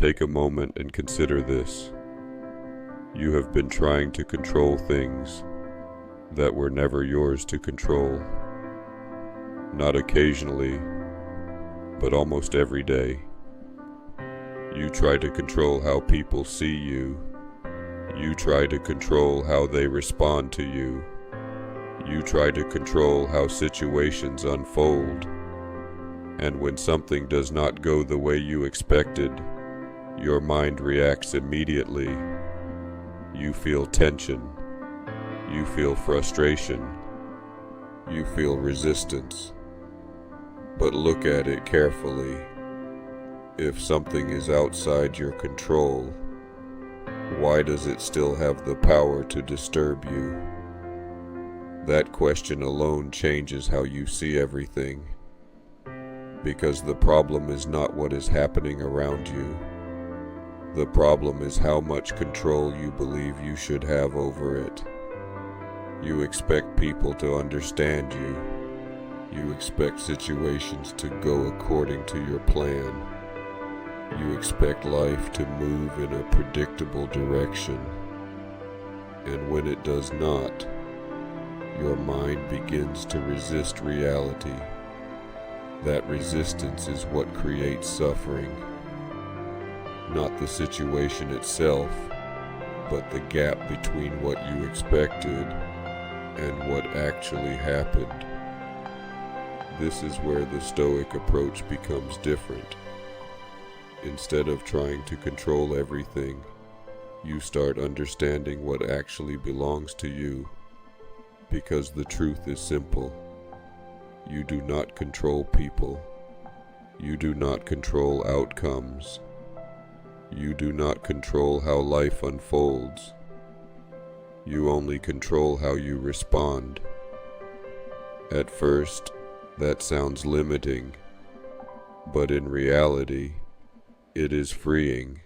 Take a moment and consider this. You have been trying to control things that were never yours to control. Not occasionally, but almost every day. You try to control how people see you. You try to control how they respond to you. You try to control how situations unfold. And when something does not go the way you expected, your mind reacts immediately. You feel tension. You feel frustration. You feel resistance. But look at it carefully. If something is outside your control, why does it still have the power to disturb you? That question alone changes how you see everything. Because the problem is not what is happening around you. The problem is how much control you believe you should have over it. You expect people to understand you. You expect situations to go according to your plan. You expect life to move in a predictable direction. And when it does not, your mind begins to resist reality. That resistance is what creates suffering. Not the situation itself, but the gap between what you expected and what actually happened. This is where the Stoic approach becomes different. Instead of trying to control everything, you start understanding what actually belongs to you, because the truth is simple. You do not control people. You do not control outcomes. You do not control how life unfolds. You only control how you respond. At first, that sounds limiting, but in reality, it is freeing.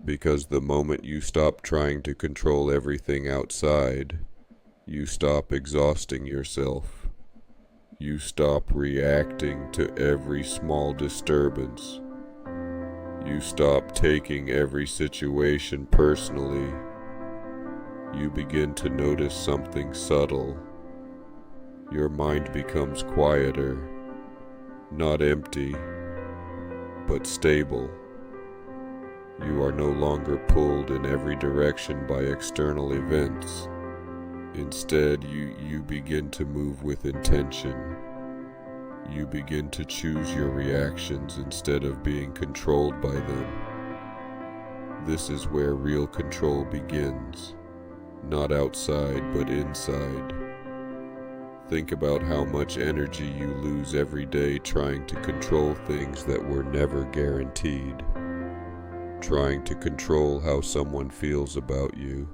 Because the moment you stop trying to control everything outside, you stop exhausting yourself. You stop reacting to every small disturbance. You stop taking every situation personally. You begin to notice something subtle. Your mind becomes quieter, not empty, but stable. You are no longer pulled in every direction by external events. Instead, you begin to move with intention. You begin to choose your reactions instead of being controlled by them. This is where real control begins, not outside but inside. Think about how much energy you lose every day trying to control things that were never guaranteed. Trying to control how someone feels about you.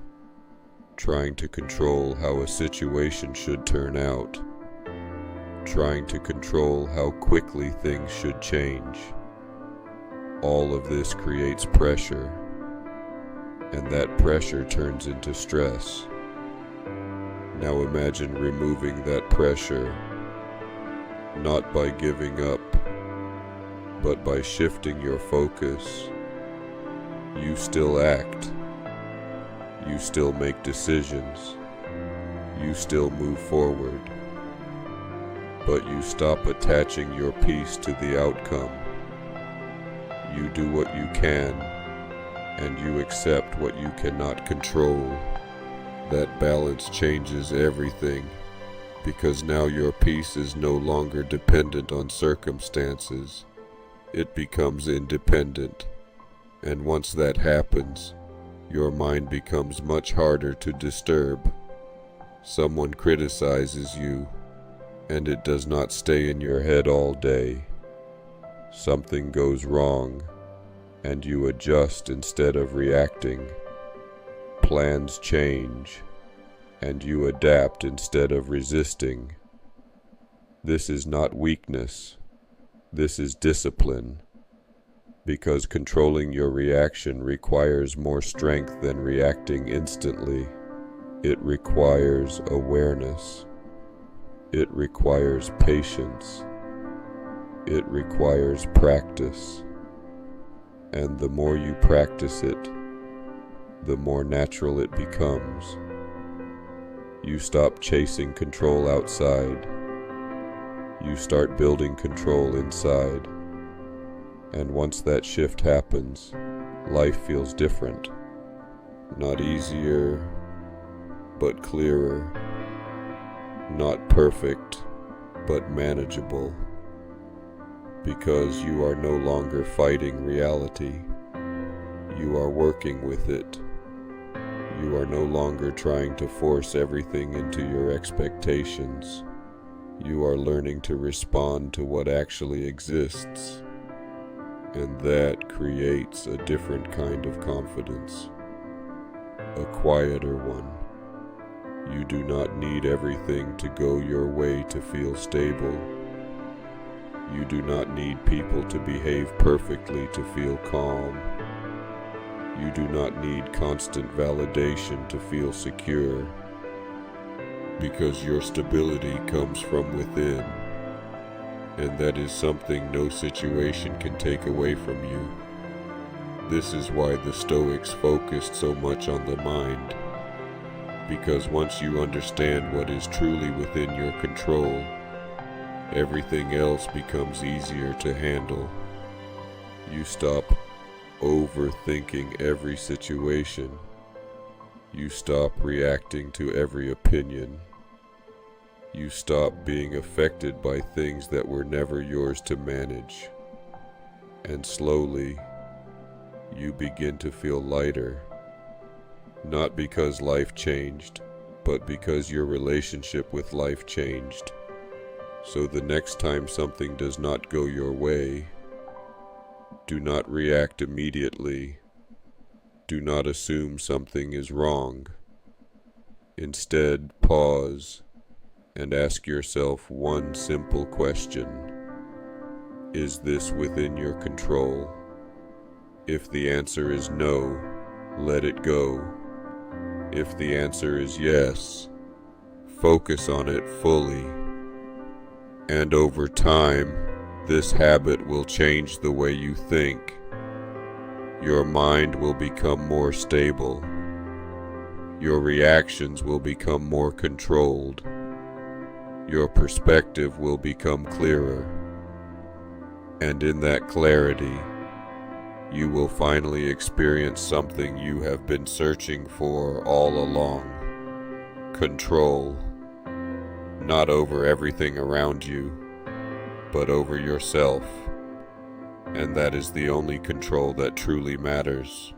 Trying to control how a situation should turn out. Trying to control how quickly things should change. All of this creates pressure, and that pressure turns into stress. Now imagine removing that pressure, not by giving up, but by shifting your focus. You still act. You still make decisions. You still move forward. But you stop attaching your peace to the outcome. You do what you can, and you accept what you cannot control. That balance changes everything, because now your peace is no longer dependent on circumstances. It becomes independent. And once that happens, your mind becomes much harder to disturb. Someone criticizes you, and it does not stay in your head all day. Something goes wrong, and you adjust instead of reacting. Plans change, and you adapt instead of resisting. This is not weakness. This is discipline. Because controlling your reaction requires more strength than reacting instantly. It requires awareness. It requires patience. It requires practice. And the more you practice it, the more natural it becomes. You stop chasing control outside. You start building control inside. And once that shift happens, life feels different. Not easier, but clearer. Not perfect, but manageable. Because you are no longer fighting reality. You are working with it. You are no longer trying to force everything into your expectations. You are learning to respond to what actually exists. And that creates a different kind of confidence. A quieter one. You do not need everything to go your way to feel stable. You do not need people to behave perfectly to feel calm. You do not need constant validation to feel secure, because your stability comes from within, and that is something no situation can take away from you. This is why the Stoics focused so much on the mind, because once you understand what is truly within your control, everything else becomes easier to handle. You stop overthinking every situation. You stop reacting to every opinion. You stop being affected by things that were never yours to manage. And slowly, you begin to feel lighter. Not because life changed, but because your relationship with life changed. So the next time something does not go your way, do not react immediately. Do not assume something is wrong. Instead, pause and ask yourself one simple question. Is this within your control? If the answer is no, let it go. If the answer is yes, focus on it fully. And over time, this habit will change the way you think. Your mind will become more stable. Your reactions will become more controlled. Your perspective will become clearer. And in that clarity, you will finally experience something you have been searching for all along. Control. Not over everything around you, but over yourself. And that is the only control that truly matters.